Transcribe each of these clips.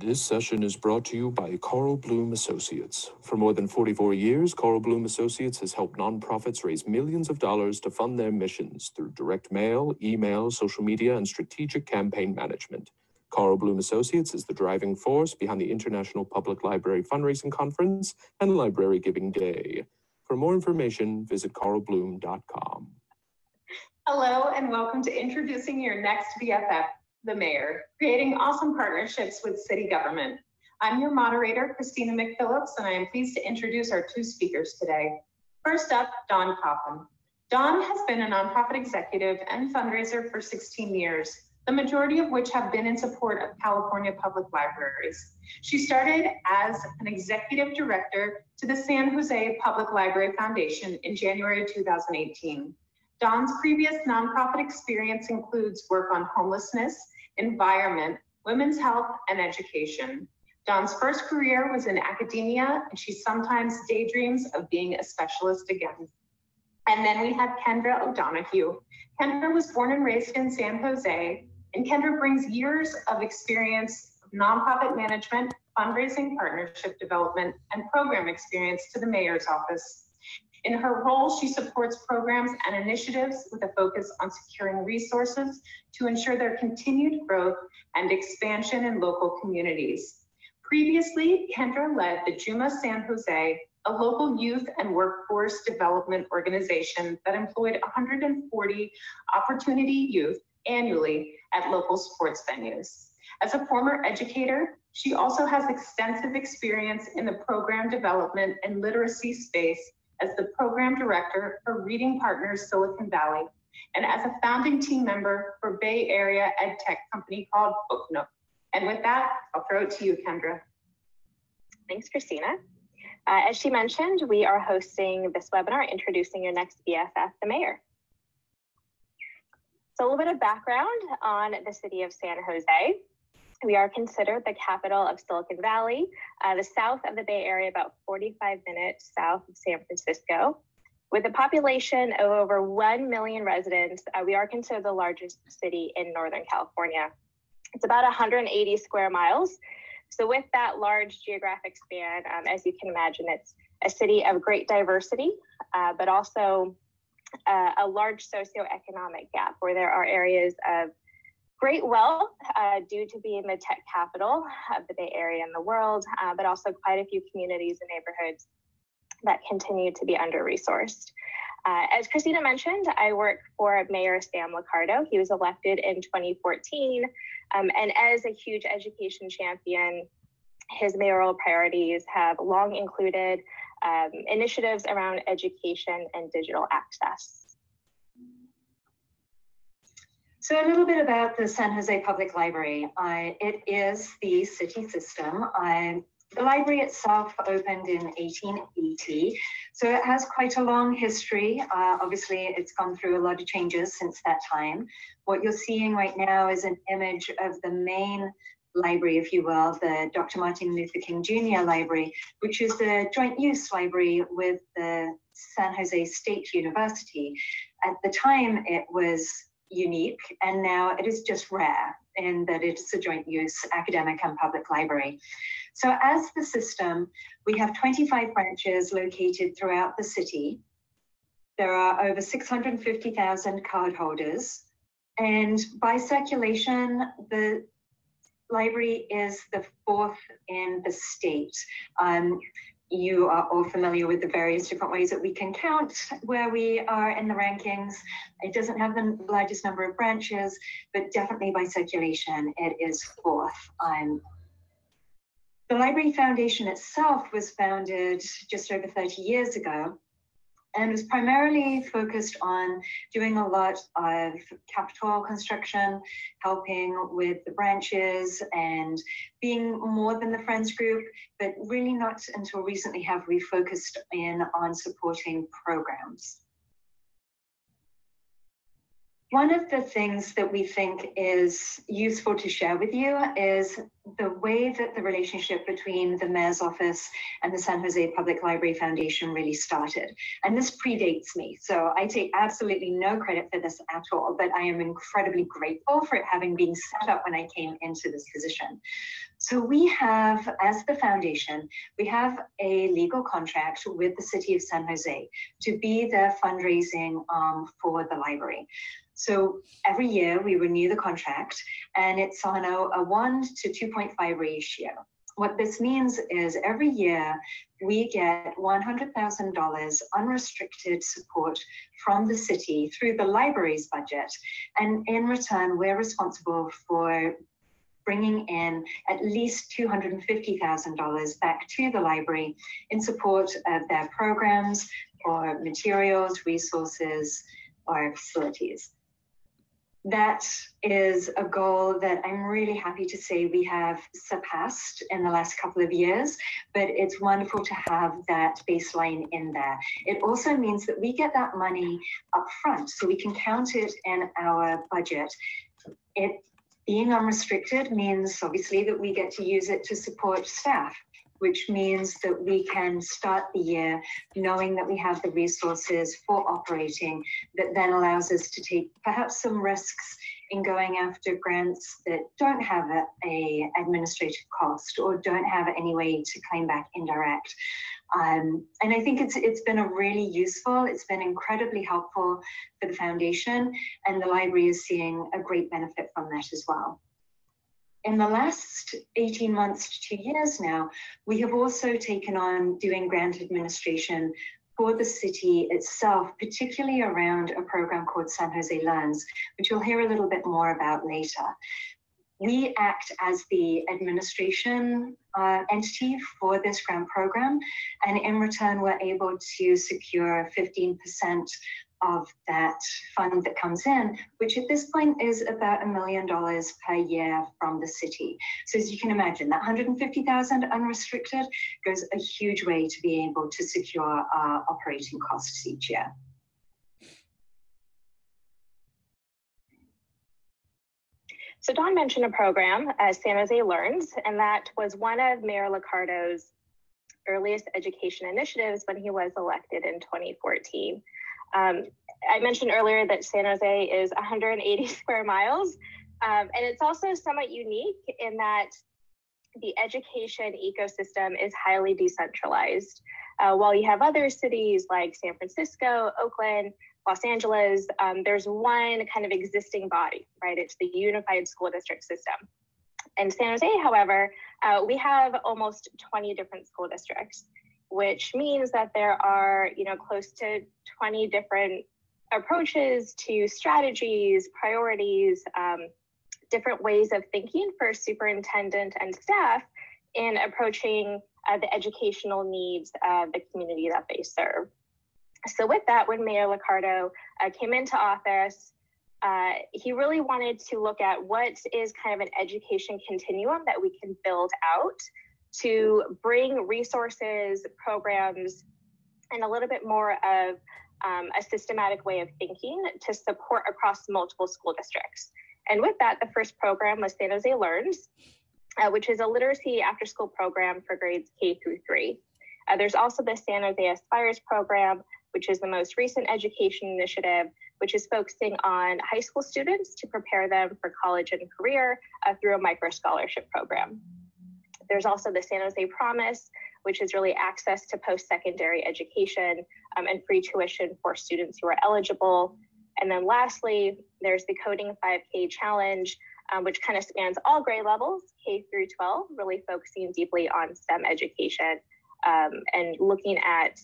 This session is brought to you by Carl Bloom Associates. For more than 44 years, Carl Bloom Associates has helped nonprofits raise millions of dollars to fund their missions through direct mail, email, social media, and strategic campaign management. Carl Bloom Associates is the driving force behind the International Public Library Fundraising Conference and Library Giving Day. For more information, visit carlbloom.com. Hello, and welcome to Introducing Your Next BFF, the Mayor, creating awesome partnerships with city government. I'm your moderator, Christina McPhillips, and I am pleased to introduce our two speakers today. First up, Dawn Coppin. Dawn has been a nonprofit executive and fundraiser for 16 years, the majority of which have been in support of California public libraries. She started as an executive director to the San Jose Public Library Foundation in January 2018. Dawn's previous nonprofit experience includes work on homelessness, environment, women's health, and education. Dawn's first career was in academia, and she sometimes daydreams of being a specialist again. And then we have Kendra O'Donoghue. Kendra was born and raised in San Jose, and Kendra brings years of experience of nonprofit management, fundraising, partnership development, and program experience to the mayor's office. In her role, she supports programs and initiatives with a focus on securing resources to ensure their continued growth and expansion in local communities. Previously, Kendra led the Juma San Jose, a local youth and workforce development organization that employed 140 opportunity youth annually at local sports venues. As a former educator, she also has extensive experience in the program development and literacy space as the program director for Reading Partners Silicon Valley, and as a founding team member for Bay Area ed tech company called BookNook. And with that, I'll throw it to you, Kendra. Thanks, Christina. As she mentioned, we are hosting this webinar, Introducing Your Next BFF, the Mayor. So a little bit of background on the city of San Jose. We are considered the capital of Silicon Valley, the south of the Bay Area, about 45 minutes south of San Francisco. With a population of over 1 million residents, we are considered the largest city in Northern California. It's about 180 square miles. So with that large geographic span, as you can imagine, it's a city of great diversity, but also a large socioeconomic gap where there are areas of great wealth due to being the tech capital of the Bay Area and the world, but also quite a few communities and neighborhoods that continue to be under-resourced. As Christina mentioned, I work for Mayor Sam Liccardo. He was elected in 2014, and as a huge education champion, his mayoral priorities have long included initiatives around education and digital access. So a little bit about the San Jose Public Library. It is the city system. The library itself opened in 1880, so it has quite a long history. Obviously, it's gone through a lot of changes since that time. What you're seeing right now is an image of the main library, if you will, the Dr. Martin Luther King Jr. Library, which is the joint use library with the San Jose State University. At the time, it was unique, and now it is just rare in that it's a joint use academic and public library. So as the system, we have 25 branches located throughout the city. There are over 650,000 cardholders, and by circulation, the library is the 4th in the state. You are all familiar with the various different ways that we can count where we are in the rankings. It doesn't have the largest number of branches, but definitely by circulation, it is 4th. The Library Foundation itself was founded just over 30 years ago and was primarily focused on doing a lot of capital construction, helping with the branches, and being more than the Friends group, but really not until recently have we focused in on supporting programs. One of the things that we think is useful to share with you is the way that the relationship between the mayor's office and the San Jose Public Library Foundation really started. And this predates me, so I take absolutely no credit for this at all, but I am incredibly grateful for it having been set up when I came into this position. So we have, as the foundation, we have a legal contract with the city of San Jose to be their fundraising arm for the library. So every year we renew the contract, and it's on a 1 to 2.5 ratio. What this means is every year we get $100,000 unrestricted support from the city through the library's budget. And in return, we're responsible for bringing in at least $250,000 back to the library in support of their programs or materials, resources, or facilities. That is a goal that I'm really happy to say we have surpassed in the last couple of years, but it's wonderful to have that baseline in there. It also means that we get that money up front, so we can count it in our budget. It being unrestricted means obviously that we get to use it to support staff, which means that we can start the year knowing that we have the resources for operating that then allows us to take perhaps some risks in going after grants that don't have a administrative cost or don't have any way to claim back indirect. And I think it's been a really useful, it's been incredibly helpful for the foundation, and the library is seeing a great benefit from that as well. In the last 18 months to 2 years now, we have also taken on doing grant administration for the city itself, particularly around a program called San Jose Learns, which you'll hear a little bit more about later. We act as the administration entity for this grant program, and in return, we're able to secure 15% of that fund that comes in, which at this point is about $1 million per year from the city. So as you can imagine, that $150,000 unrestricted goes a huge way to be able to secure our operating costs each year. So Dawn mentioned a program, San Jose Learns, and that was one of Mayor Liccardo's earliest education initiatives when he was elected in 2014. I mentioned earlier that San Jose is 180 square miles, and it's also somewhat unique in that the education ecosystem is highly decentralized. While you have other cities like San Francisco, Oakland, Los Angeles, there's one kind of existing body, right? It's the unified school district system. In San Jose, however, we have almost 20 different school districts, which means that there are, close to 20 different approaches to strategies, priorities, different ways of thinking for superintendent and staff in approaching the educational needs of the community that they serve. So with that, when Mayor Liccardo came into office, he really wanted to look at what is kind of an education continuum that we can build out to bring resources, programs, and a little bit more of a systematic way of thinking to support across multiple school districts. And with that, the first program was San Jose Learns, which is a literacy after-school program for grades K through 3. There's also the San Jose Aspires program, which is the most recent education initiative, which is focusing on high school students to prepare them for college and career through a micro-scholarship program. There's also the San Jose Promise, which is really access to post-secondary education and free tuition for students who are eligible. And then lastly, there's the Coding 5K Challenge, which kind of spans all grade levels, K through 12, really focusing deeply on STEM education and looking at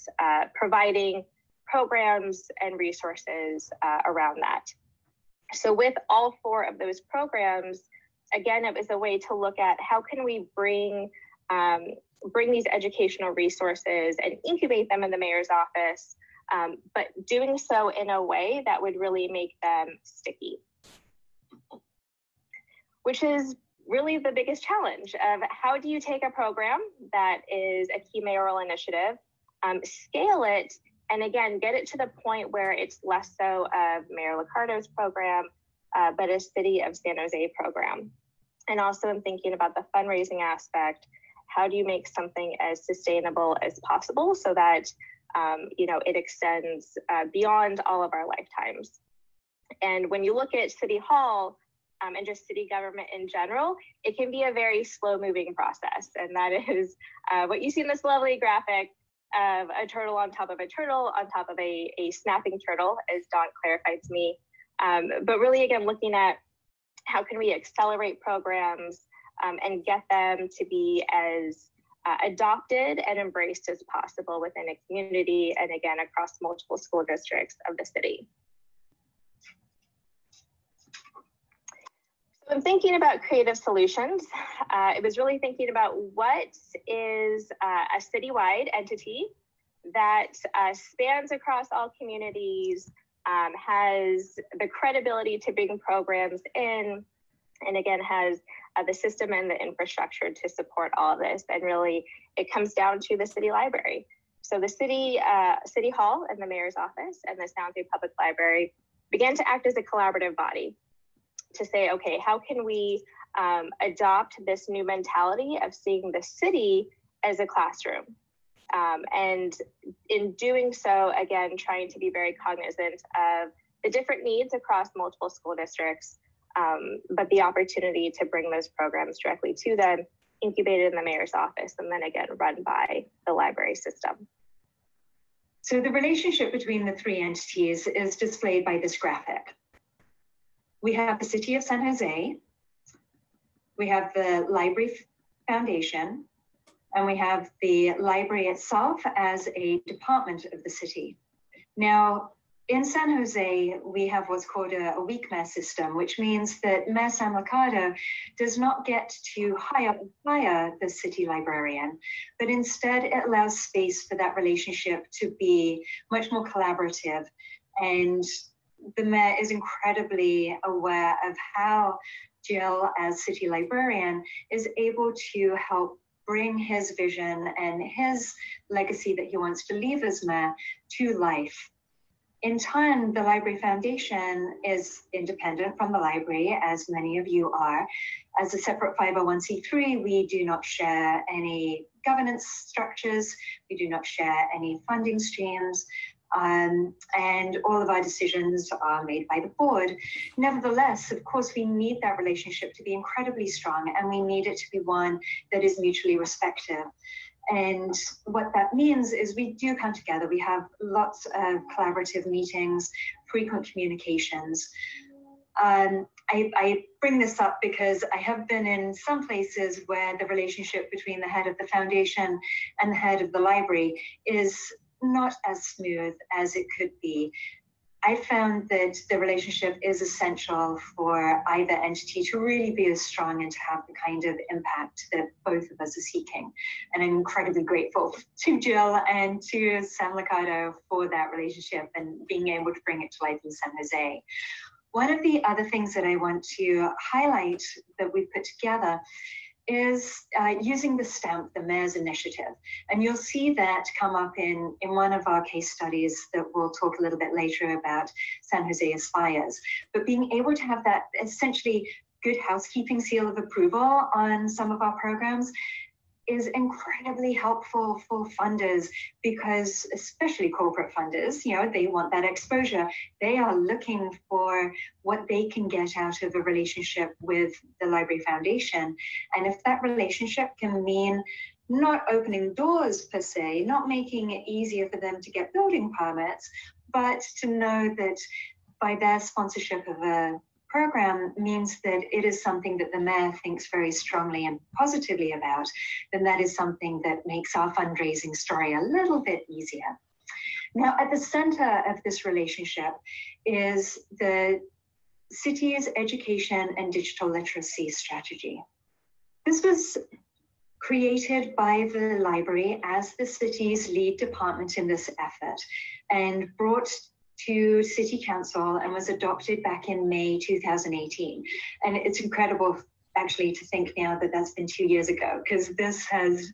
providing programs and resources around that. So with all 4 of those programs, again, it was a way to look at how can we bring these educational resources and incubate them in the mayor's office, but doing so in a way that would really make them sticky, which is really the biggest challenge of how do you take a program that is a key mayoral initiative, scale it, and again, get it to the point where it's less so of Mayor Liccardo's program, but a City of San Jose program. And also in thinking about the fundraising aspect, how do you make something as sustainable as possible so that it extends beyond all of our lifetimes? And when you look at City Hall and just city government in general, it can be a very slow moving process. And that is what you see in this lovely graphic of a turtle on top of a turtle on top of a snapping turtle, as Dawn clarified to me. But really, again, looking at how can we accelerate programs and get them to be as adopted and embraced as possible within a community, and again, across multiple school districts of the city. So I'm thinking about creative solutions. It was really thinking about what is a citywide entity that spans across all communities, has the credibility to bring programs in, and again, has the system and the infrastructure to support all of this. And really, it comes down to the city library. So the city hall and the mayor's office and the San Jose Public Library began to act as a collaborative body to say, okay, how can we adopt this new mentality of seeing the city as a classroom? And in doing so, again, trying to be very cognizant of the different needs across multiple school districts, but the opportunity to bring those programs directly to them, incubated in the mayor's office, and then again, run by the library system. So the relationship between the three entities is displayed by this graphic. We have the City of San Jose, we have the Library Foundation, and we have the library itself as a department of the city. Now, in San Jose, we have what's called a weak mayor system, which means that Mayor Sam Liccardo does not get to hire the city librarian, but instead it allows space for that relationship to be much more collaborative. And the mayor is incredibly aware of how Jill, as city librarian, is able to help bring his vision and his legacy that he wants to leave as mayor to life. In turn, the Library Foundation is independent from the library, as many of you are. As a separate 501c3, we do not share any governance structures, we do not share any funding streams, and all of our decisions are made by the board. Nevertheless, of course, we need that relationship to be incredibly strong, and we need it to be one that is mutually respectful. And what that means is we do come together. We have lots of collaborative meetings, frequent communications. I bring this up because I have been in some places where the relationship between the head of the foundation and the head of the library is not as smooth as it could be. I found that the relationship is essential for either entity to really be as strong and to have the kind of impact that both of us are seeking. And I'm incredibly grateful to Jill and to Sam Liccardo for that relationship and being able to bring it to life in San Jose. One of the other things that I want to highlight that we've put together is using the stamp, the Mayor's Initiative. And you'll see that come up in one of our case studies that we'll talk a little bit later about, San Jose Aspires. But being able to have that essentially good housekeeping seal of approval on some of our programs is incredibly helpful for funders, because especially corporate funders, they want that exposure. They are looking for what they can get out of a relationship with the Library Foundation. And if that relationship can mean not opening doors per se, not making it easier for them to get building permits, but to know that by their sponsorship of a program means that it is something that the mayor thinks very strongly and positively about, then that is something that makes our fundraising story a little bit easier. Now, at the center of this relationship is the city's education and digital literacy strategy. This was created by the library as the city's lead department in this effort and brought to City Council and was adopted back in May 2018. And it's incredible actually to think now that that's been 2 years ago, because this has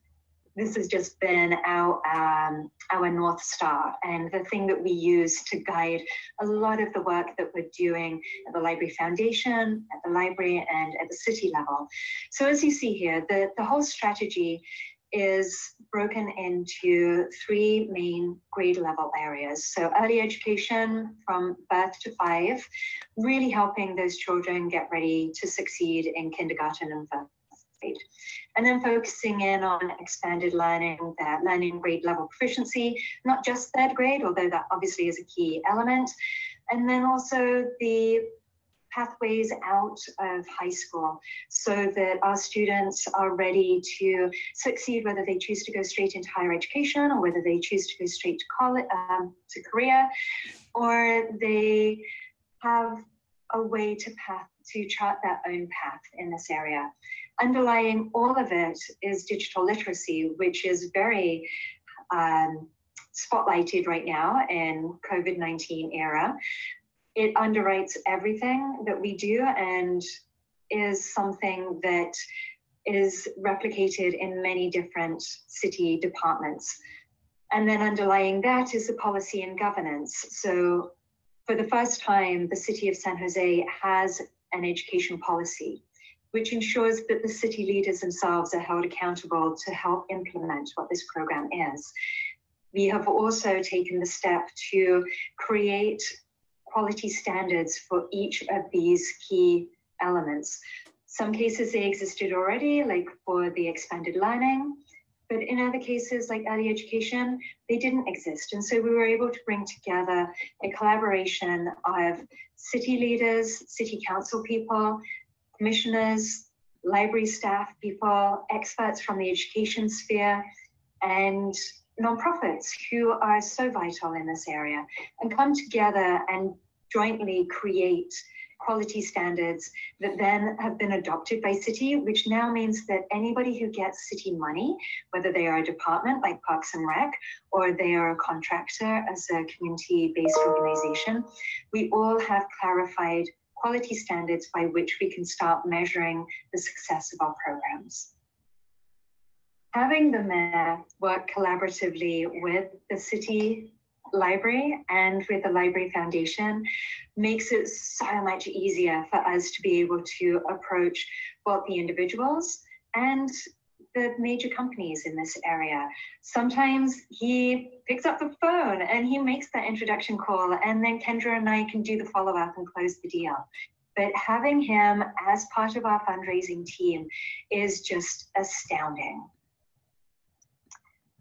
this has just been our North Star and the thing that we use to guide a lot of the work that we're doing at the Library Foundation, at the library, and at the city level. So as you see here, the whole strategy is broken into 3 main grade level areas. So early education from birth to 5, really helping those children get ready to succeed in kindergarten and first grade. And then focusing in on expanded learning, that learning grade level proficiency, not just 3rd grade, although that obviously is a key element. And then also the pathways out of high school so that our students are ready to succeed, whether they choose to go straight into higher education or whether they choose to go straight to college, to career, or they have a way to chart their own path in this area. Underlying all of it is digital literacy, which is very spotlighted right now in COVID-19 era. It underwrites everything that we do and is something that is replicated in many different city departments. And then underlying that is the policy and governance. So for the first time, the city of San Jose has an education policy, which ensures that the city leaders themselves are held accountable to help implement what this program is. We have also taken the step to create quality standards for each of these key elements. Some cases they existed already, like for the expanded learning, but in other cases like early education, they didn't exist. And so we were able to bring together a collaboration of city leaders, city council people, commissioners, library staff people, experts from the education sphere, and nonprofits who are so vital in this area, and come together and jointly create quality standards that then have been adopted by city, which now means that anybody who gets city money, whether they are a department like Parks and Rec, or they are a contractor as a community-based organization, we all have clarified quality standards by which we can start measuring the success of our programs. Having the mayor work collaboratively with the city library and with the Library Foundation makes it so much easier for us to be able to approach both the individuals and the major companies in this area. Sometimes he picks up the phone and he makes that introduction call, and then Kendra and I can do the follow-up and close the deal. But having him as part of our fundraising team is just astounding.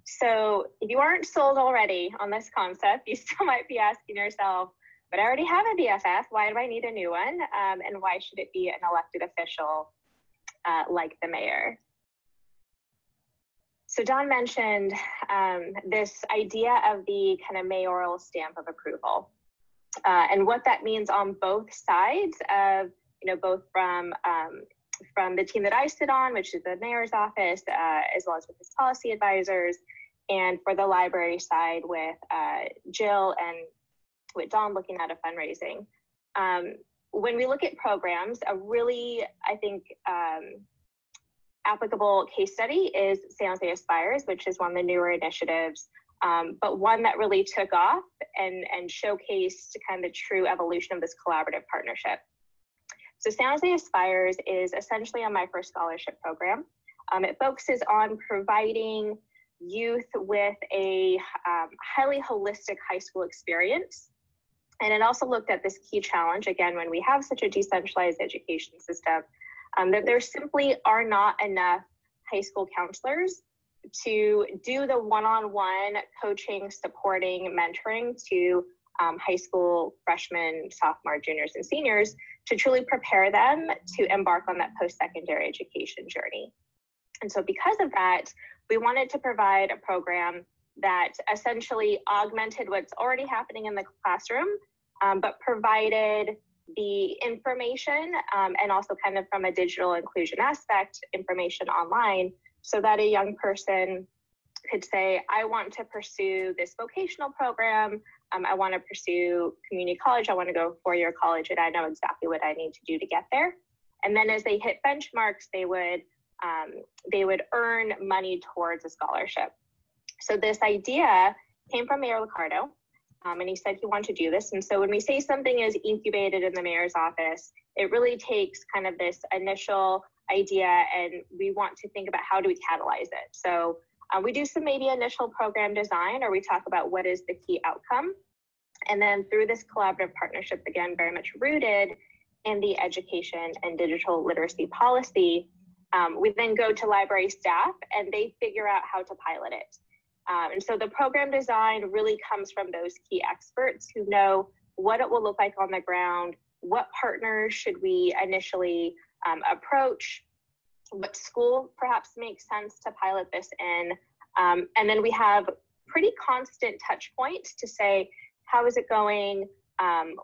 So if you aren't sold already on this concept, you still might be asking yourself, but I already have a BFF, why do I need a new one? And why should it be an elected official like the mayor? So Don mentioned this idea of the kind of mayoral stamp of approval and what that means on both sides of, both from the team that I sit on, which is the mayor's office, as well as with his policy advisors, and for the library side with Jill and with Don looking at a fundraising. When we look at programs, a really, I think, applicable case study is San Jose Aspires, which is one of the newer initiatives, but one that really took off and showcased kind of the true evolution of this collaborative partnership. So San Jose Aspires is essentially a micro scholarship program. It focuses on providing youth with a highly holistic high school experience. And it also looked at this key challenge, again, when we have such a decentralized education system, that there simply are not enough high school counselors to do the one-on-one coaching, supporting, mentoring to high school freshmen, sophomore, juniors, and seniors to truly prepare them to embark on that post-secondary education journey. And so because of that, we wanted to provide a program that essentially augmented what's already happening in the classroom, but provided the information and also kind of from a digital inclusion aspect, information online, so that a young person could say, I want to pursue this vocational program, I want to pursue community college, I want to go 4-year college, and I know exactly what I need to do to get there. And then as they hit benchmarks, they would they would earn money towards a scholarship. So this idea came from Mayor Liccardo, and he said he wanted to do this. And so when we say something is incubated in the mayor's office, it really takes kind of this initial idea, and we want to think about how do we catalyze it. So we do some maybe initial program design, or we talk about what is the key outcome. And then through this collaborative partnership, again, very much rooted in the education and digital literacy policy, we then go to library staff and they figure out how to pilot it. And so the program design really comes from those key experts who know what it will look like on the ground, what partners should we initially approach, what school perhaps makes sense to pilot this in. And then we have pretty constant touch points to say, how is it going?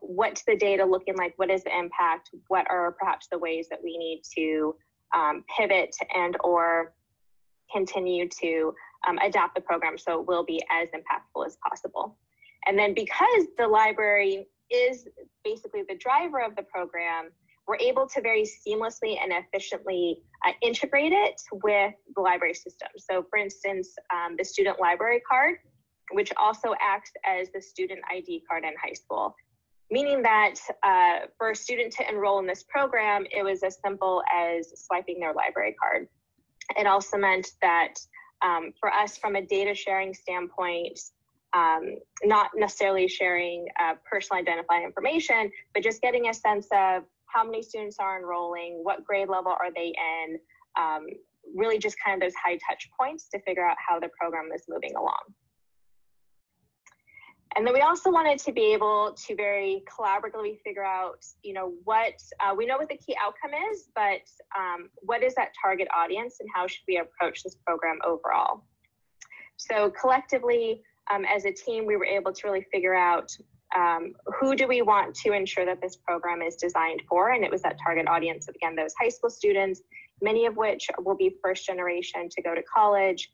What's the data looking like? What is the impact? What are perhaps the ways that we need to pivot and or continue to adapt the program so it will be as impactful as possible. And then because the library is basically the driver of the program, we're able to very seamlessly and efficiently integrate it with the library system. So for instance, the student library card, which also acts as the student ID card in high school, meaning that for a student to enroll in this program, it was as simple as swiping their library card. It also meant that for us, from a data sharing standpoint, not necessarily sharing personal identifying information, but just getting a sense of how many students are enrolling, what grade level are they in, really just kind of those high touch points to figure out how the program is moving along. And then we also wanted to be able to very collaboratively figure out, what we know what the key outcome is, but what is that target audience and how should we approach this program overall? So collectively, as a team, we were able to really figure out who do we want to ensure that this program is designed for, and it was that target audience of, again, those high school students, many of which will be first generation to go to college,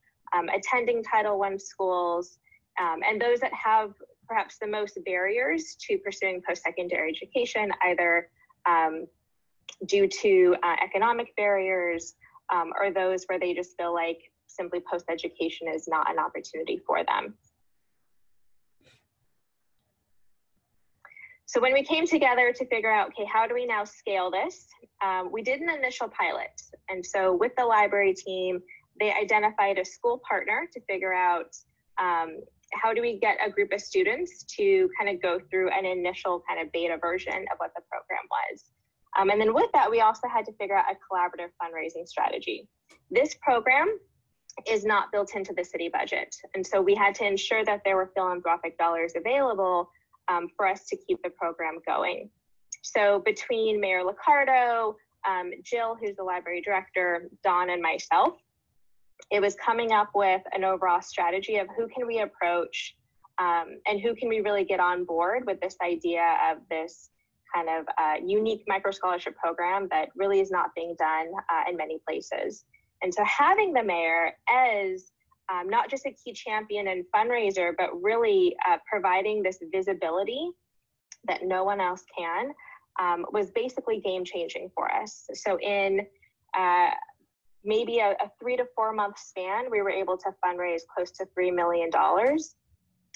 attending Title I schools, and those that have perhaps the most barriers to pursuing post-secondary education, either due to economic barriers or those where they just feel like simply post-education is not an opportunity for them. So when we came together to figure out, okay, how do we now scale this? We did an initial pilot. And so with the library team, they identified a school partner to figure out how do we get a group of students to kind of go through an initial kind of beta version of what the program was. And then with that, we also had to figure out a collaborative fundraising strategy. This program is not built into the city budget. And so we had to ensure that there were philanthropic dollars available for us to keep the program going. So between Mayor Liccardo, Jill, who's the library director, Dawn, and myself, it was coming up with an overall strategy of who can we approach and who can we really get on board with this idea of this kind of unique micro scholarship program that really is not being done in many places. And so having the mayor as not just a key champion and fundraiser, but really providing this visibility that no one else can was basically game changing for us. So in maybe a 3 to 4 month span, we were able to fundraise close to $3 million.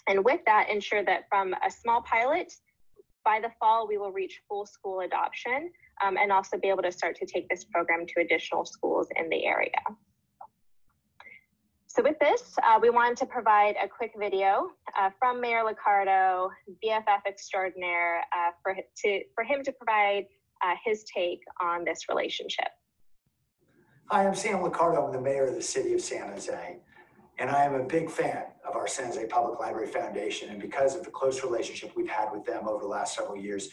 And with that, ensure that from a small pilot, by the fall, we will reach full school adoption and also be able to start to take this program to additional schools in the area. So with this, we wanted to provide a quick video from Mayor Liccardo, BFF extraordinaire, for him to provide his take on this relationship. Hi, I'm Sam Liccardo. I'm the mayor of the city of San Jose, and I am a big fan of our San Jose Public Library Foundation. And because of the close relationship we've had with them over the last several years,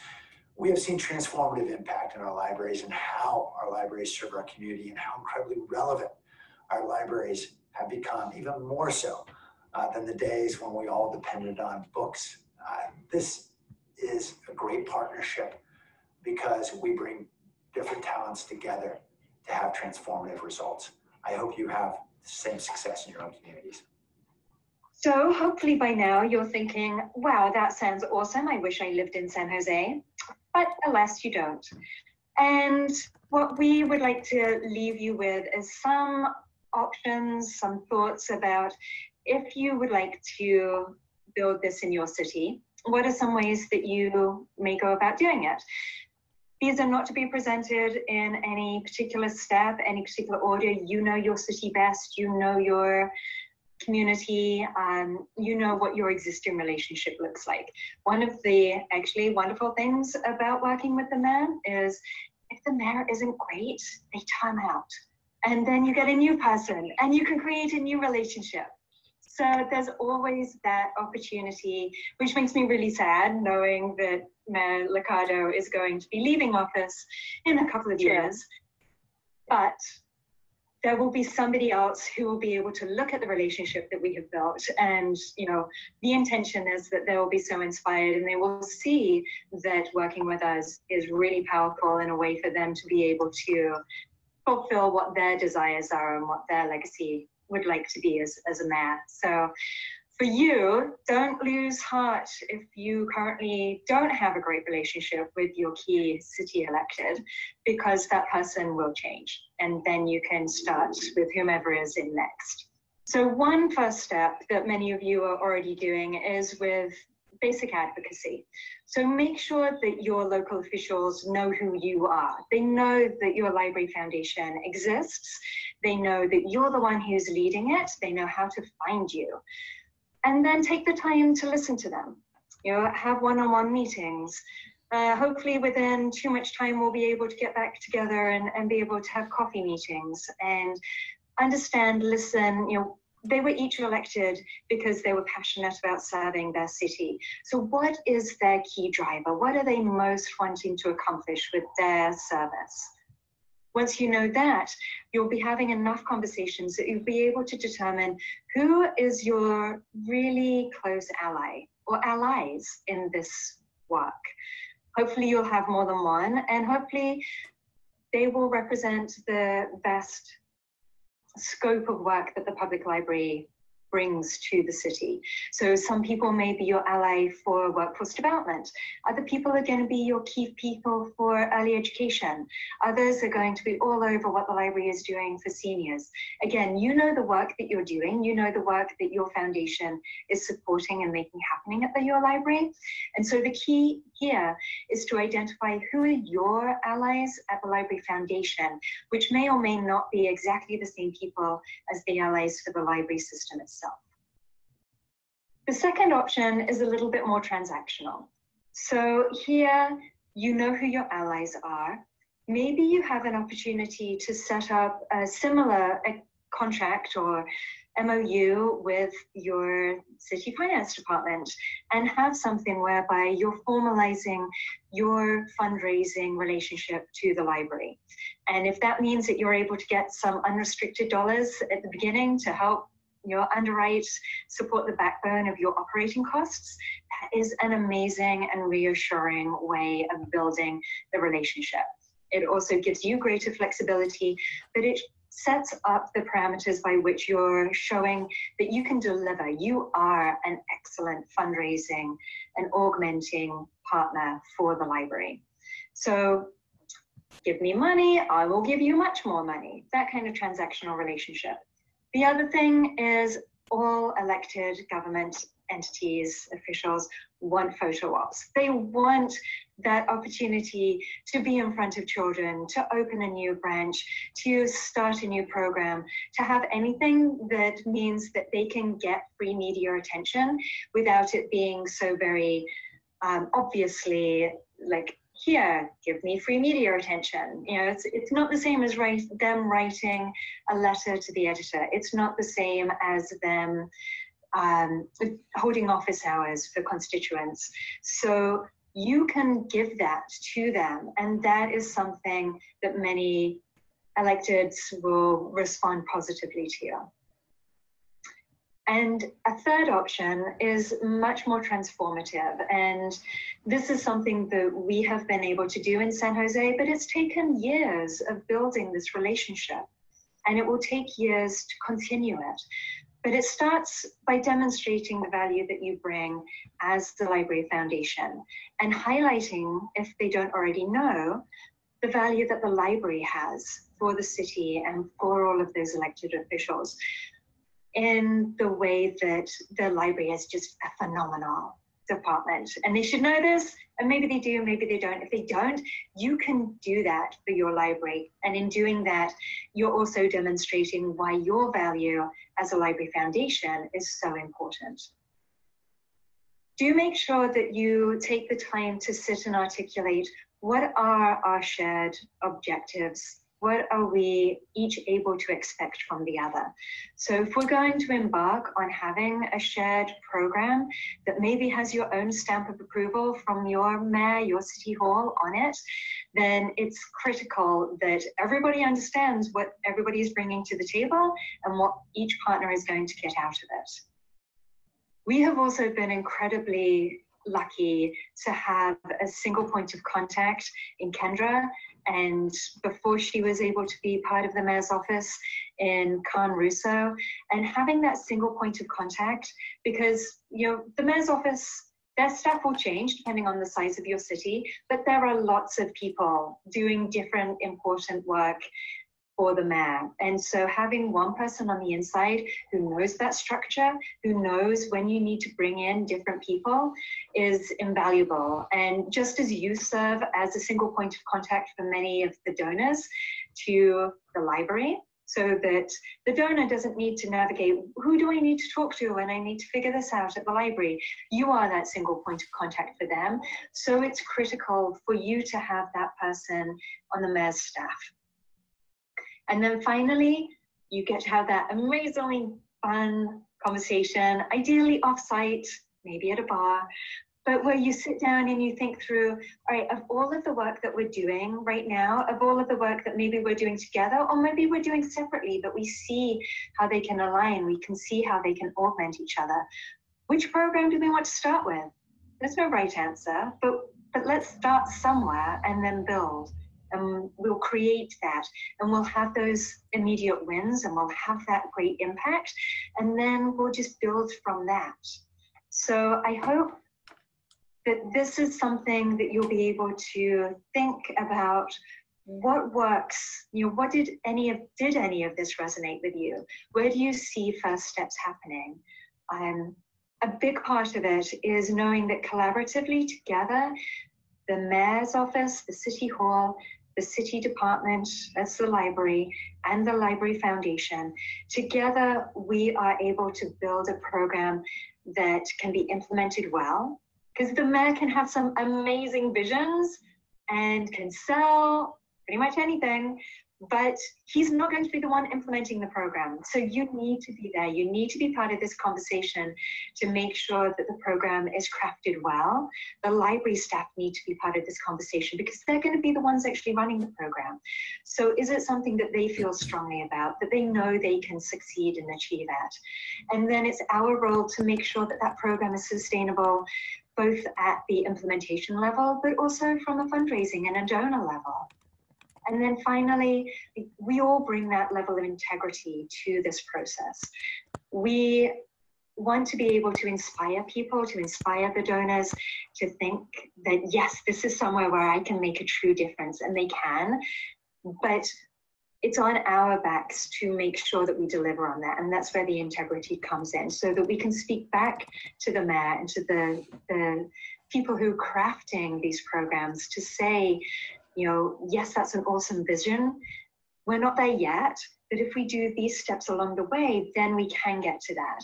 we have seen transformative impact in our libraries and how our libraries serve our community and how incredibly relevant our libraries have become, even more so than the days when we all depended on books. This is a great partnership because we bring different talents together to have transformative results. I hope you have the same success in your own communities. So hopefully by now you're thinking, wow, that sounds awesome. I wish I lived in San Jose, but alas, you don't. And what we would like to leave you with is some options, some thoughts about if you would like to build this in your city, what are some ways that you may go about doing it? These are not to be presented in any particular step, any particular order. You know your city best, you know your community, you know what your existing relationship looks like. One of the actually wonderful things about working with the mayor is if the mayor isn't great, they time out. And then you get a new person and you can create a new relationship. So there's always that opportunity, which makes me really sad knowing that Mayor Liccardo is going to be leaving office in a couple of years. But there will be somebody else who will be able to look at the relationship that we have built. And, you know, the intention is that they will be so inspired and they will see that working with us is really powerful in a way for them to be able to fulfill what their desires are and what their legacy would like to be as a mayor. So for you, don't lose heart if you currently don't have a great relationship with your key city elected, because that person will change. And then you can start with whomever is in next. So one first step that many of you are already doing is with basic advocacy. So make sure that your local officials know who you are. They know that your library foundation exists. They know that you're the one who's leading it. They know how to find you. And then take the time to listen to them. You know, have one-on-one meetings. Hopefully within too much time, we'll be able to get back together and be able to have coffee meetings and understand, listen, you know, they were each elected because they were passionate about serving their city. So what is their key driver? What are they most wanting to accomplish with their service? Once you know that, you'll be having enough conversations that you'll be able to determine who is your really close ally or allies in this work. Hopefully you'll have more than one, and hopefully they will represent the best scope of work that the public library brings to the city. So some people may be your ally for workforce development. Other people are going to be your key people for early education. Others are going to be all over what the library is doing for seniors. Again, you know the work that you're doing, you know the work that your foundation is supporting and making happening at your library. And so the key here is to identify who are your allies at the Library Foundation, which may or may not be exactly the same people as the allies for the library system itself. The second option is a little bit more transactional. So here, you know who your allies are. Maybe you have an opportunity to set up a similar contract or MOU with your city finance department and have something whereby you're formalizing your fundraising relationship to the library. And if that means that you're able to get some unrestricted dollars at the beginning to help your underwrite, support the backbone of your operating costs, that is an amazing and reassuring way of building the relationship. It also gives you greater flexibility, but it sets up the parameters by which you're showing that you can deliver. You are an excellent fundraising and augmenting partner for the library. So give me money, I will give you much more money, that kind of transactional relationship. The other thing is all elected government entities, officials want photo ops. They want that opportunity to be in front of children, to open a new branch, to start a new program, to have anything that means that they can get free media attention without it being so very obviously like, here, give me free media attention. You know, it's not the same as them writing a letter to the editor. It's not the same as them holding office hours for constituents. So you can give that to them, and that is something that many electeds will respond positively to. And a third option is much more transformative. And this is something that we have been able to do in San Jose, but it's taken years of building this relationship, and it will take years to continue it. But it starts by demonstrating the value that you bring as the Library Foundation and highlighting, if they don't already know, the value that the library has for the city and for all of those elected officials, in the way that the library is just a phenomenal department. And they should know this, and maybe they do, maybe they don't. If they don't, you can do that for your library. And in doing that, you're also demonstrating why your value as a library foundation is so important. Do make sure that you take the time to sit and articulate what are our shared objectives. What are we each able to expect from the other? So if we're going to embark on having a shared program that maybe has your own stamp of approval from your mayor, your city hall on it, then it's critical that everybody understands what everybody is bringing to the table and what each partner is going to get out of it. We have also been incredibly lucky to have a single point of contact in Kendra, and before she was able to be part of the mayor's office in Khan Russo, and having that single point of contact, because the mayor's office, their staff will change depending on the size of your city, but there are lots of people doing different important work for the mayor. And so having one person on the inside who knows that structure, who knows when you need to bring in different people, is invaluable. And just as you serve as a single point of contact for many of the donors to the library, so that the donor doesn't need to navigate, who do I need to talk to when I need to figure this out at the library? You are that single point of contact for them. So it's critical for you to have that person on the mayor's staff. And then finally, you get to have that amazingly fun conversation, ideally off-site, maybe at a bar, but where you sit down and you think through, all right, of all of the work that we're doing right now, of all of the work that maybe we're doing together, or maybe we're doing separately, but we see how they can align, we can see how they can augment each other. Which program do we want to start with? There's no right answer, but let's start somewhere and then build. And we'll create that, and we'll have those immediate wins, and we'll have that great impact, and then we'll just build from that. So I hope that this is something that you'll be able to think about. What works? What did any of this resonate with you? Where do you see first steps happening? A big part of it is knowing that collaboratively together, the mayor's office, the city hall, the city department, that's the library, and the library foundation, together we are able to build a program that can be implemented well, because the mayor can have some amazing visions and can sell pretty much anything, but he's not going to be the one implementing the program. So you need to be there. You need to be part of this conversation to make sure that the program is crafted well. The library staff need to be part of this conversation because they're going to be the ones actually running the program. So is it something that they feel strongly about, that they know they can succeed and achieve at? And then it's our role to make sure that that program is sustainable, both at the implementation level, but also from a fundraising and a donor level. And then finally, we all bring that level of integrity to this process. We want to be able to inspire people, to inspire the donors to think that, yes, this is somewhere where I can make a true difference, and they can, but it's on our backs to make sure that we deliver on that. And that's where the integrity comes in, so that we can speak back to the mayor and to the people who are crafting these programs to say, yes, that's an awesome vision. We're not there yet, but if we do these steps along the way, then we can get to that.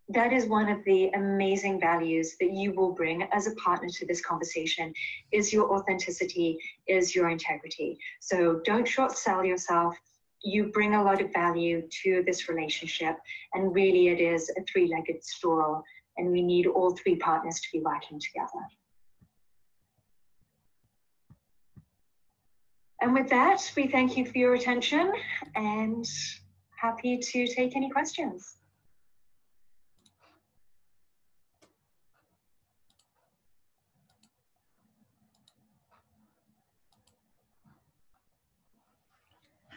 That is one of the amazing values that you will bring as a partner to this conversation, is your authenticity, is your integrity. So don't short sell yourself. You bring a lot of value to this relationship, and really it is a three-legged stool, and we need all three partners to be working together. And with that, we thank you for your attention and happy to take any questions.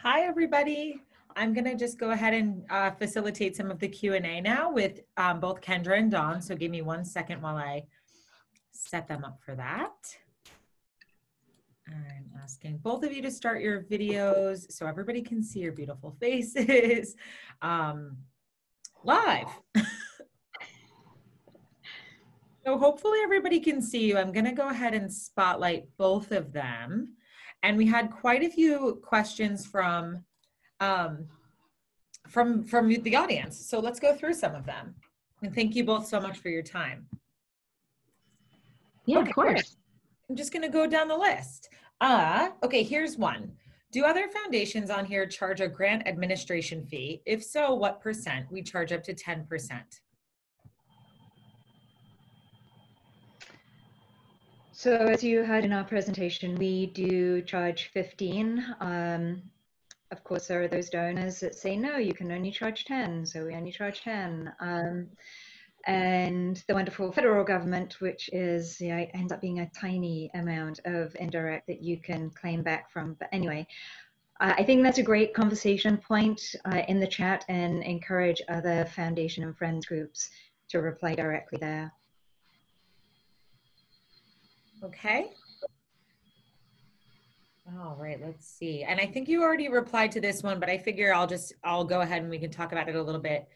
Hi, everybody. I'm going to just go ahead and facilitate some of the Q&A now with both Kendra and Dawn. So give me 1 second while I set them up for that. I'm asking both of you to start your videos so everybody can see your beautiful faces live. So hopefully everybody can see you. I'm going to go ahead and spotlight both of them. And we had quite a few questions from the audience. So let's go through some of them. And thank you both so much for your time. Yeah, okay, of course. I'm just going to go down the list. Okay, here's one. Do other foundations on here charge a grant administration fee? If so, what percent? We charge up to 10%. So as you heard in our presentation, we do charge 15. Of course, there are those donors that say, no, you can only charge 10. So we only charge 10. And the wonderful federal government, which is, ends up being a tiny amount of indirect that you can claim back from. But anyway, I think that's a great conversation point in the chat, and encourage other foundation and friends groups to reply directly there. Okay. All right, let's see. And I think you already replied to this one, but I figure I'll go ahead and we can talk about it a little bit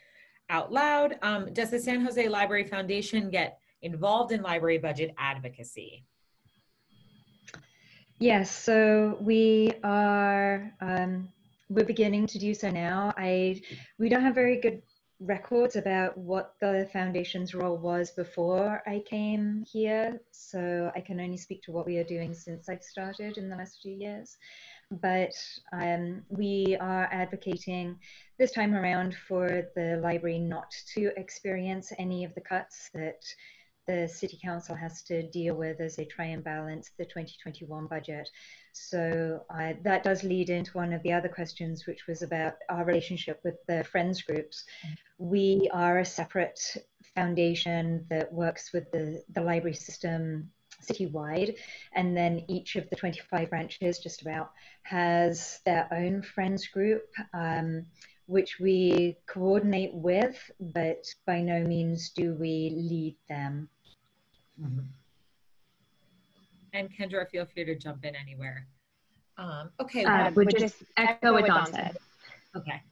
out loud. Does the San Jose Library Foundation get involved in library budget advocacy? Yes, so we are, we're beginning to do so now. We don't have very good records about what the foundation's role was before I came here, so I can only speak to what we are doing since I've started in the last few years. But we are advocating this time around for the library not to experience any of the cuts that the City Council has to deal with as they try and balance the 2021 budget. So that does lead into one of the other questions, which was about our relationship with the Friends groups. We are a separate foundation that works with the library system citywide, and then each of the 25 branches just about has their own Friends group, which we coordinate with, but by no means do we lead them. Mm-hmm. And Kendra, feel free to jump in anywhere. Okay. Would just echo what Dawn said. Okay.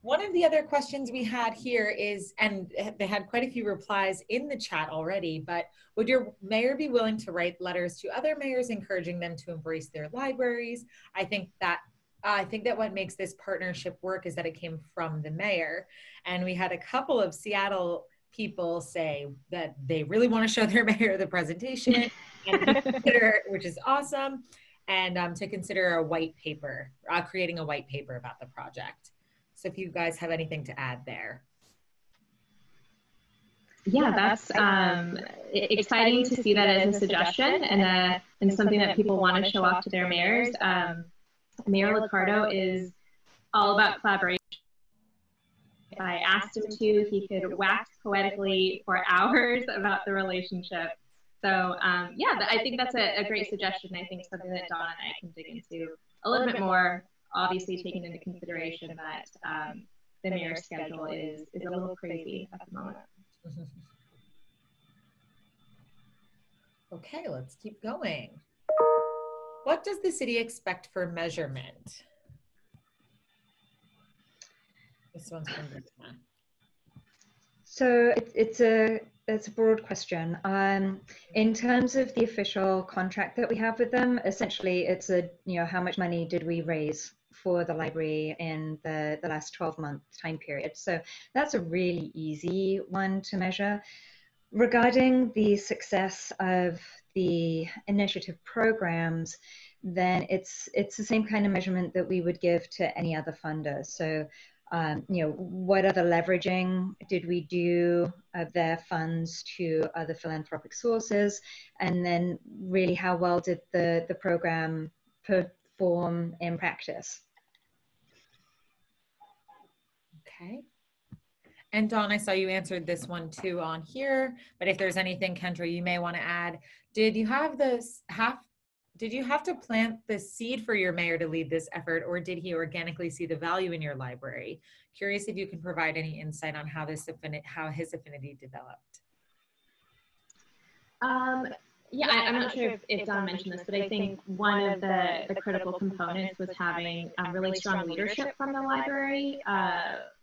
One of the other questions we had here is, and they had quite a few replies in the chat already, but would your mayor be willing to write letters to other mayors encouraging them to embrace their libraries? I think that what makes this partnership work is that it came from the mayor. And we had a couple of Seattle people say that they really want to show their mayor the presentation, and consider, which is awesome, and to consider a white paper, creating a white paper about the project. So if you guys have anything to add there. Yeah, that's exciting to see that as a suggestion and something that people want to show off to their mayors. Mayor Liccardo is all about collaboration. If I asked him to, he could wax poetically for hours about the relationship. So yeah, I think that's a great suggestion. I think something that Dawn and I can dig into a little bit more, obviously taking into consideration that the mayor's schedule is a little crazy at the moment. Okay, let's keep going. What does the city expect for measurement? This one's from Rita. So it's a broad question. In terms of the official contract that we have with them, essentially it's how much money did we raise for the library in the last 12-month time period. So that's a really easy one to measure. Regarding the success of the initiative programs, then it's the same kind of measurement that we would give to any other funder. So what other leveraging did we do of their funds to other philanthropic sources? And then really how well did the program perform in practice? Okay. And Dawn, I saw you answered this one too on here, but if there's anything, Kendra, you may want to add. Did you have to plant the seed for your mayor to lead this effort, or did he organically see the value in your library? Curious if you can provide any insight on how his affinity developed. Yeah, I'm not sure if Don mentioned this, but I think one of the critical components was having really strong leadership from the library,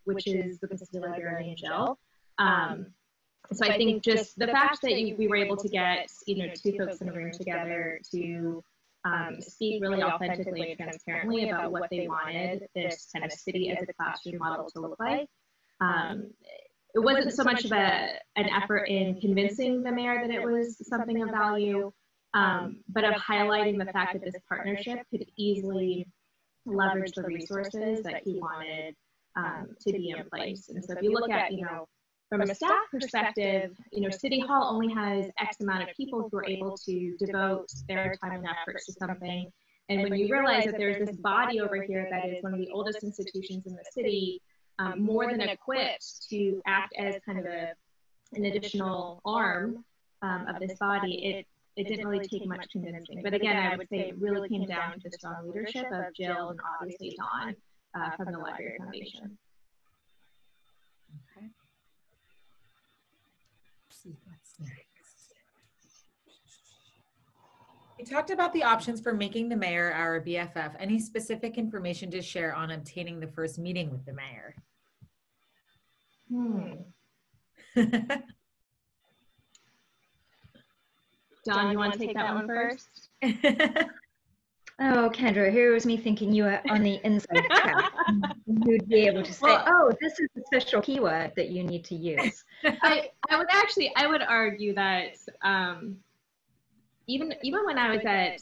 which is the city librarian Jill. So I think just the fact that we were able to get, two folks in a room together to speak really authentically and transparently about what they wanted this kind of city as a classroom model to look like. It wasn't so much of an effort in convincing the mayor that it was something of value, but of highlighting the fact that this partnership could easily leverage the resources that he wanted to be in place. And so if you look at, from a staff perspective, City Hall only has X amount of people who are able to devote their time and efforts to something. And when you realize that there's this body over here that is one of the oldest institutions in the city, more than equipped to act as kind of an additional arm of this body, it didn't really take much convincing. But again, I would say it really came down to the strong leadership of Jill and obviously Dawn from the Library Foundation. Okay. Let's see what's next. We talked about the options for making the mayor our BFF. Any specific information to share on obtaining the first meeting with the mayor? Don, you want to take that one first? Oh, Kendra, here was me thinking you were on the inside track. You'd be able to say, oh, this is the special keyword that you need to use. I would argue that even when I was at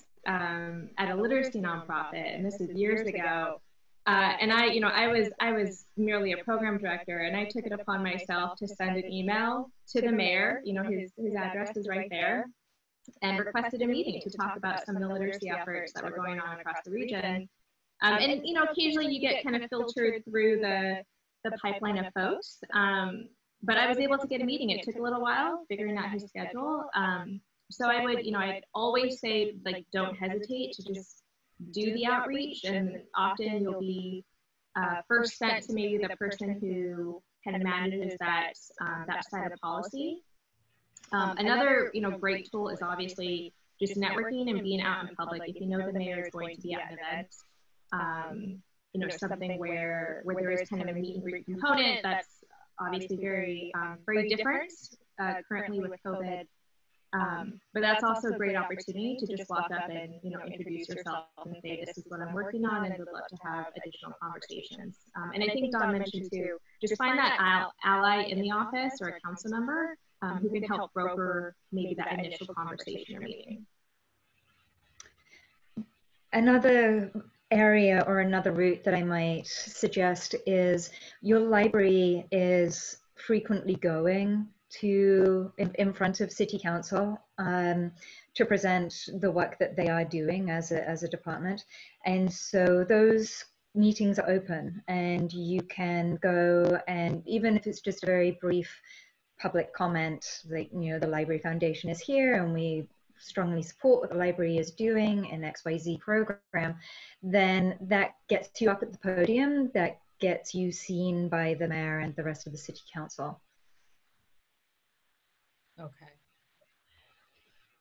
a literacy nonprofit, and this was years ago, and I was merely a program director, and I took it upon myself to send an email to the mayor. His address is right there, and requested a meeting to talk about some of the literacy efforts that were going on across the region. And occasionally you get kind of filtered through the pipeline of folks, but I was able to get a meeting. It took a little while figuring out his schedule. So I would, I'd always say, like, don't hesitate to just do the outreach, and often you'll be first sent to maybe the person who kind of manages that side of policy. Another, great tool is obviously just networking and being out in public. If you know the mayor is going to be at an event, something where there is kind of a meet and greet component that's obviously very different currently with COVID. But that's also a great opportunity to just walk up and, introduce yourself and say, this is what I'm working on, and would love to have additional conversations. And I think Don mentioned too, just find that ally in the office or a council member who can help broker maybe that initial conversation or meeting. Another area or another route that I might suggest is your library is frequently going to in front of City Council to present the work that they are doing as a department, and so those meetings are open, and you can go, and even if it's just a very brief public comment, like, the Library Foundation is here and we strongly support what the library is doing in XYZ program, then that gets you up at the podium, that gets you seen by the mayor and the rest of the City Council. Okay.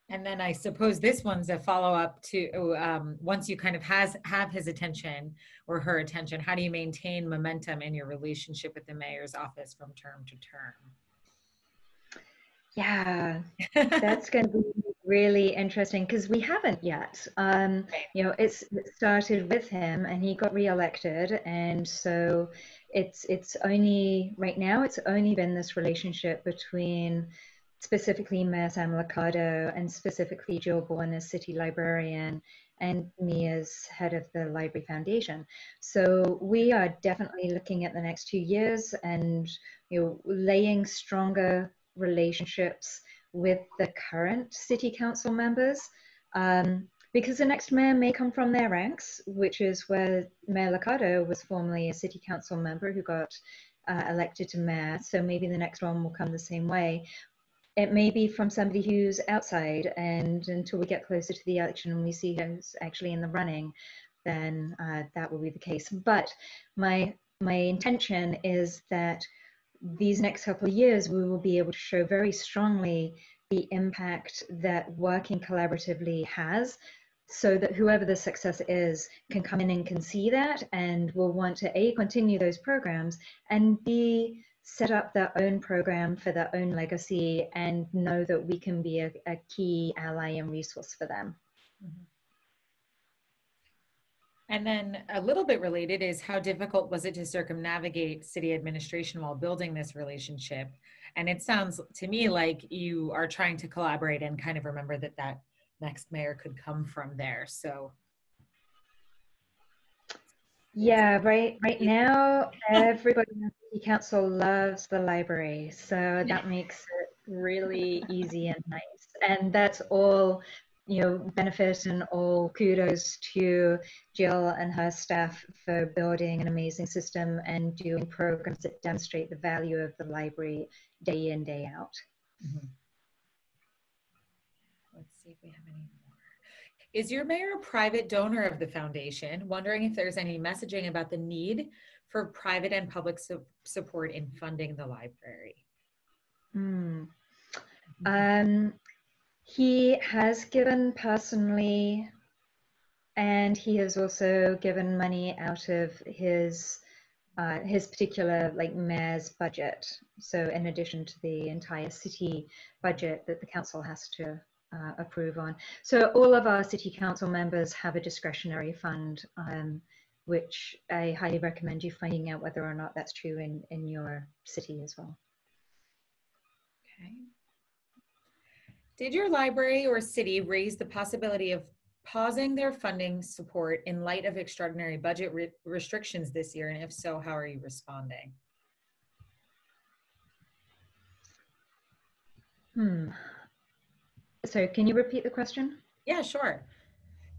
And then I suppose this one's a follow-up to once you kind of have his attention or her attention, how do you maintain momentum in your relationship with the mayor's office from term to term? Yeah, that's going to be really interesting because we haven't yet. It started with him and he got re-elected, and so it's only right now, it's only been this relationship between specifically Mayor Sam Liccardo and specifically Jill Bourne as city librarian and me as head of the Library Foundation. So we are definitely looking at the next 2 years and laying stronger relationships with the current City Council members, because the next mayor may come from their ranks, which is where Mayor Liccardo was formerly a City Council member who got elected to mayor. So maybe the next one will come the same way. It may be from somebody who's outside, and until we get closer to the election and we see who's actually in the running, then that will be the case. But my intention is that these next couple of years, we will be able to show very strongly the impact that working collaboratively has, so that whoever the successor is can come in and can see that and will want to A, continue those programs, and B, set up their own program for their own legacy and know that we can be a key ally and resource for them. Mm-hmm. And then a little bit related is, how difficult was it to circumnavigate city administration while building this relationship? And it sounds to me like you are trying to collaborate and kind of remember that that next mayor could come from there. So yeah, right now everybody in the city council loves the library, so that makes it really easy and nice. And that's all, you know, benefit and all kudos to Jill and her staff for building an amazing system and doing programs that demonstrate the value of the library day in, day out. mm-hmm. Let's see if we have any more. Is your mayor a private donor of the foundation? Wondering if there's any messaging about the need for private and public support in funding the library. He has given personally, and he has also given money out of his particular like mayor's budget. So in addition to the entire city budget that the council has to approve on. So all of our city council members have a discretionary fund, which I highly recommend you finding out whether or not that's true in your city as well. Okay. Did your library or city raise the possibility of pausing their funding support in light of extraordinary budget restrictions this year? And if so, how are you responding? So can you repeat the question? Yeah, sure.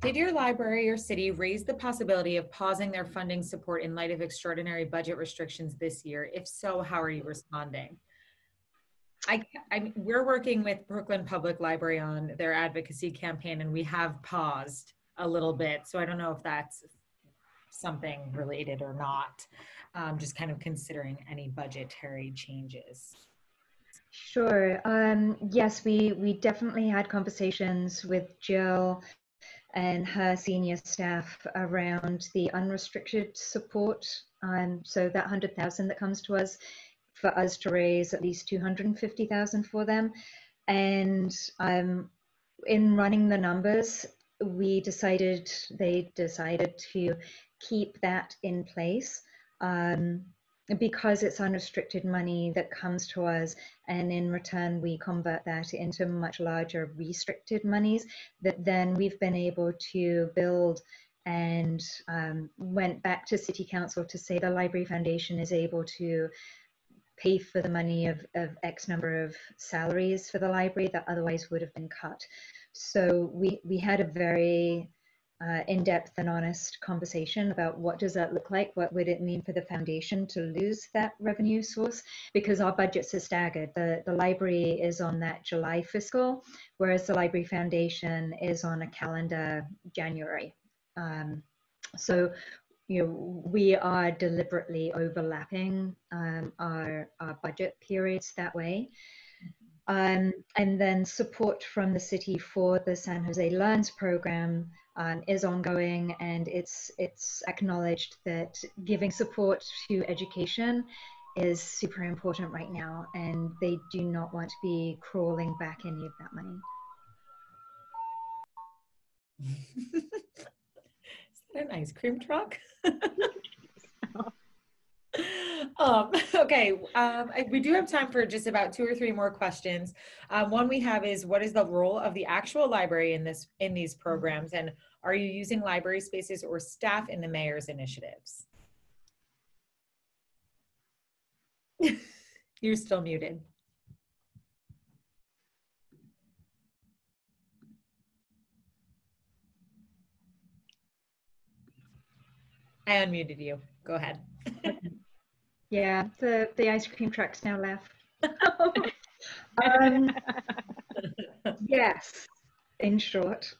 Did your library or city raise the possibility of pausing their funding support in light of extraordinary budget restrictions this year? If so, how are you responding? We're working with Brooklyn Public Library on their advocacy campaign, and we have paused a little bit. So I don't know if that's something related or not. Just kind of considering any budgetary changes. Sure. Yes, we definitely had conversations with Jill and her senior staff around the unrestricted support. So that 100,000 that comes to us, for us to raise at least 250,000 for them. And in running the numbers, they decided to keep that in place because it's unrestricted money that comes to us, and in return we convert that into much larger restricted monies that then we've been able to build, and went back to City Council to say the Library Foundation is able to pay for the money of X number of salaries for the library that otherwise would have been cut. So we had a very in-depth and honest conversation about what does that look like? What would it mean for the foundation to lose that revenue source? Because our budgets are staggered. The library is on that July fiscal, whereas the Library Foundation is on a calendar January. So, you know, we are deliberately overlapping our budget periods that way. And then support from the city for the San Jose Learns program is ongoing, and it's acknowledged that giving support to education is super important right now, and they do not want to be crawling back any of that money. Is that an ice cream truck? Okay, we do have time for just about 2 or 3 more questions. One we have is, what is the role of the actual library in these programs, and are you using library spaces or staff in the mayor's initiatives? You're still muted. I unmuted you. Go ahead. Yeah, the ice cream truck's now left. Yes, in short.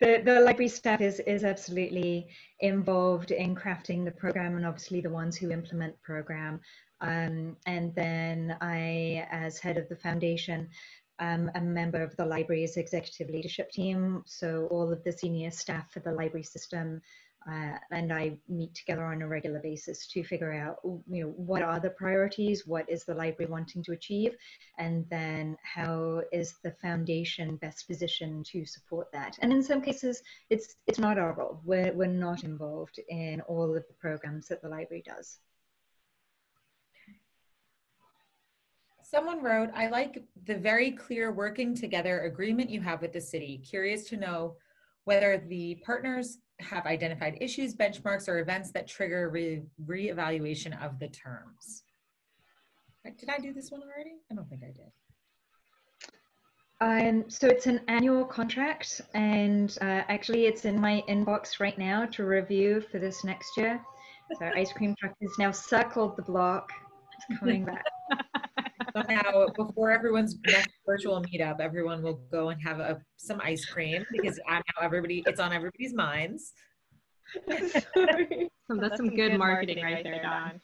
The library staff is absolutely involved in crafting the program, and obviously the ones who implement the program And then I, as head of the foundation, am a member of the library's executive leadership team. So all of the senior staff for the library system and I meet together on a regular basis to figure out, what are the priorities, what is the library wanting to achieve, and then how is the foundation best positioned to support that. And in some cases, it's not our role. We're not involved in all of the programs that the library does. Someone wrote, I like the very clear working together agreement you have with the city. Curious to know whether the partners have identified issues, benchmarks, or events that trigger re-evaluation of the terms. Did I do this one already? I don't think I did. So it's an annual contract, and actually it's in my inbox right now to review for this next year. So ice cream truck has now circled the block. It's coming back. So now, before everyone's next virtual meetup, everyone will go and have some ice cream, because now it's on everybody's minds. Sorry. That's some good marketing right there, Dawn.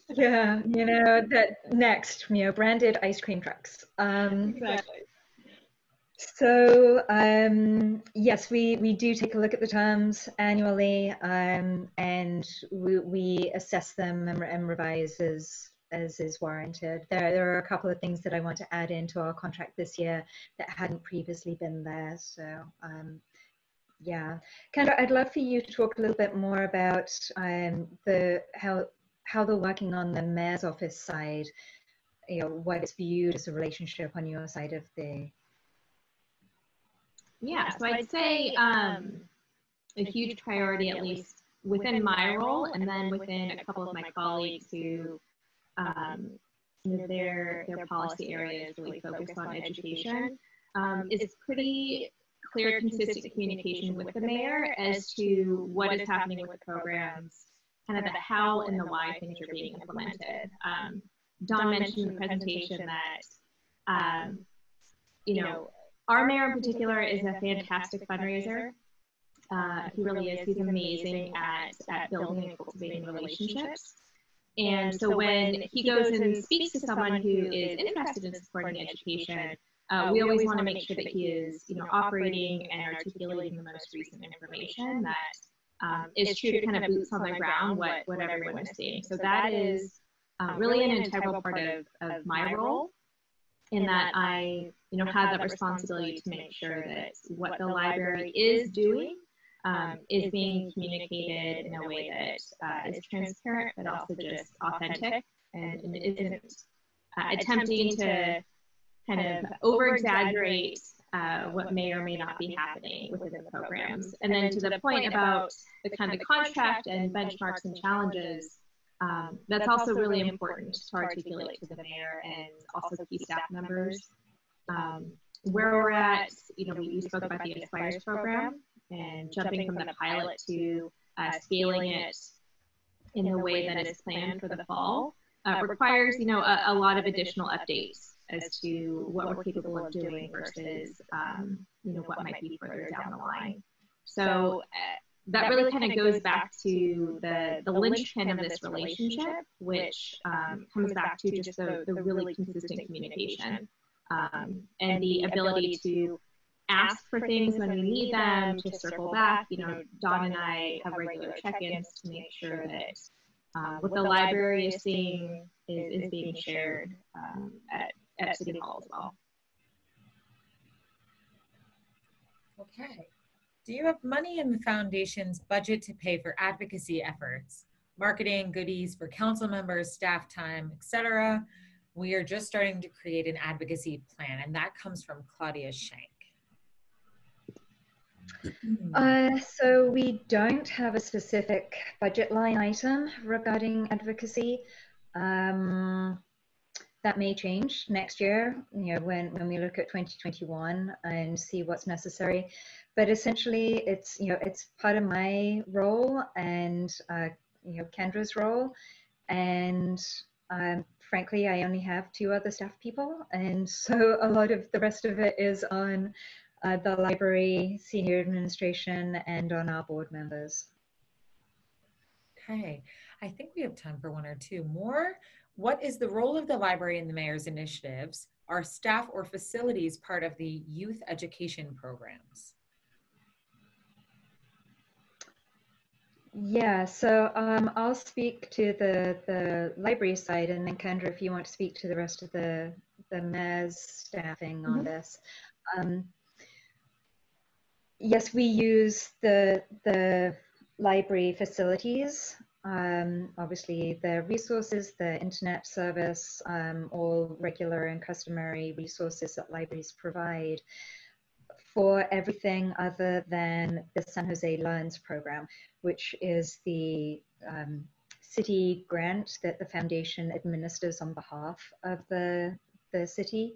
Yeah. Yeah, that next, branded ice cream trucks. Exactly. So yes, we do take a look at the terms annually, and we assess them and revise as is warranted. There are a couple of things that I want to add into our contract this year that hadn't previously been there. So yeah, Kendra, I'd love for you to talk a little bit more about how they're working on the mayor's office side. What is viewed as a relationship on your side of the. Yeah, so I'd say a huge priority, at least within my role, and then within a couple of my colleagues who, their policy area is really focused on education, is pretty clear, consistent communication with the mayor as to what is happening with the programs, kind of the how and the why things are being implemented. Dawn mentioned in the presentation that, our mayor in particular is a fantastic fundraiser. He really is. He's amazing at building and cultivating relationships. And so when he goes and speaks to someone who is interested in supporting education, we always want to make sure that he is, operating and articulating the most recent information that is true to kind of boots on the ground what everyone is seeing. So that is really an integral part of my role, in that I, have that responsibility to make sure that what the library is doing is being communicated in a way that is transparent, but also just authentic, and isn't attempting to kind of over-exaggerate what may or may not be happening within the programs. And then to the point about the kind of contract and benchmarks and challenges, that's also really important to articulate to the mayor and also key staff members. Where we're at, we spoke about the Aspires program, and jumping from the pilot to scaling it in the way that is planned for the fall requires, a lot of additional updates as to what we're capable of doing versus, what might be further down the line. So that really kind of goes back to the linchpin of this relationship, which comes back to just the really consistent communication and the ability to ask for things when we need them, to circle back. Dawn and I have regular check-ins to make sure that what the library is seeing is being shared at City Hall as well. Okay. Do you have money in the foundation's budget to pay for advocacy efforts, marketing, goodies for council members, staff time, etc.? We are just starting to create an advocacy plan, and that comes from Claudia Shank. So we don't have a specific budget line item regarding advocacy. That may change next year, when we look at 2021 and see what's necessary. But essentially, it's part of my role and Kendra's role, and frankly, I only have 2 other staff people, and so a lot of the rest of it is on the library, senior administration, and on our board members. Okay. I think we have time for one or two more. What is the role of the library in the mayor's initiatives? Are staff or facilities part of the youth education programs? Yeah, so I'll speak to the library side, and then Kendra, if you want to speak to the rest of the mayor's staffing on this. Yes, we use the library facilities, obviously the resources, the internet service, all regular and customary resources that libraries provide for everything other than the San Jose Learns program, which is the city grant that the foundation administers on behalf of the city.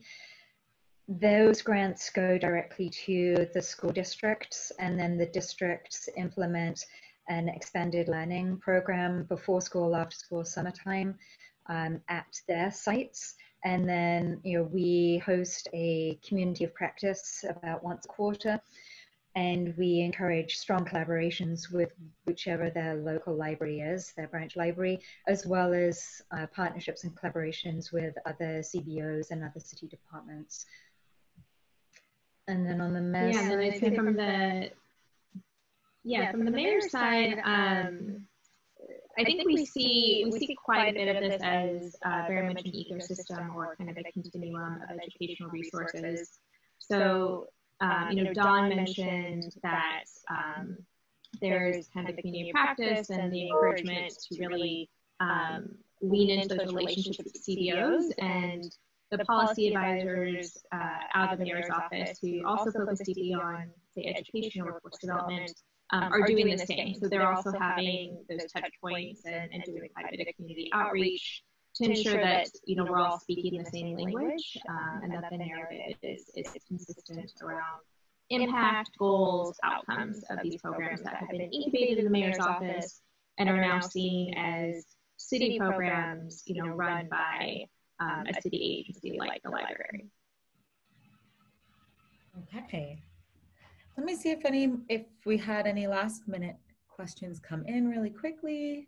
Those grants go directly to the school districts, and then the districts implement an expanded learning program before school, after school, summertime at their sites. And then, we host a community of practice about once a quarter, and we encourage strong collaborations with whichever their local library is, their branch library, as well as partnerships and collaborations with other CBOs and other city departments. And then on the mayor's side, I'd say from the mayor's side, I think we see quite a bit of this as very much an ecosystem or kind of a continuum of educational resources. So, Dawn mentioned that there's kind of the community of practice and the encouragement to really lean into those relationships with CBOs, and the policy advisors out of the mayor's office who also focus deeply on, say, education or workforce development are doing the same. So they're also having those touch points and doing quite a bit of community outreach to ensure that we're all speaking the same language and that the narrative is consistent around impact, goals, outcomes of these programs that have been incubated in the mayor's office and are now seen as city programs, run by a city agency like the library. Okay. Let me see if we had any last minute questions come in really quickly.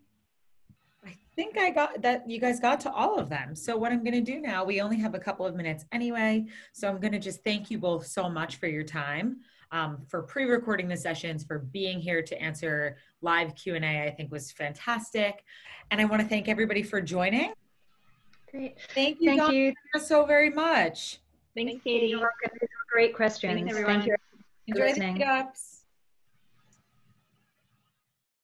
I think I got that, you guys got to all of them. So what I'm going to do now, we only have a couple of minutes anyway. So I'm going to just thank you both so much for your time, for pre-recording the sessions, for being here to answer live Q&A. I think was fantastic. And I want to thank everybody for joining. Great. Thank you, Dawn, so very much. Thanks, Katie. You're welcome. These were great questions. Thanks, everyone. Thank you. Enjoy the meetups.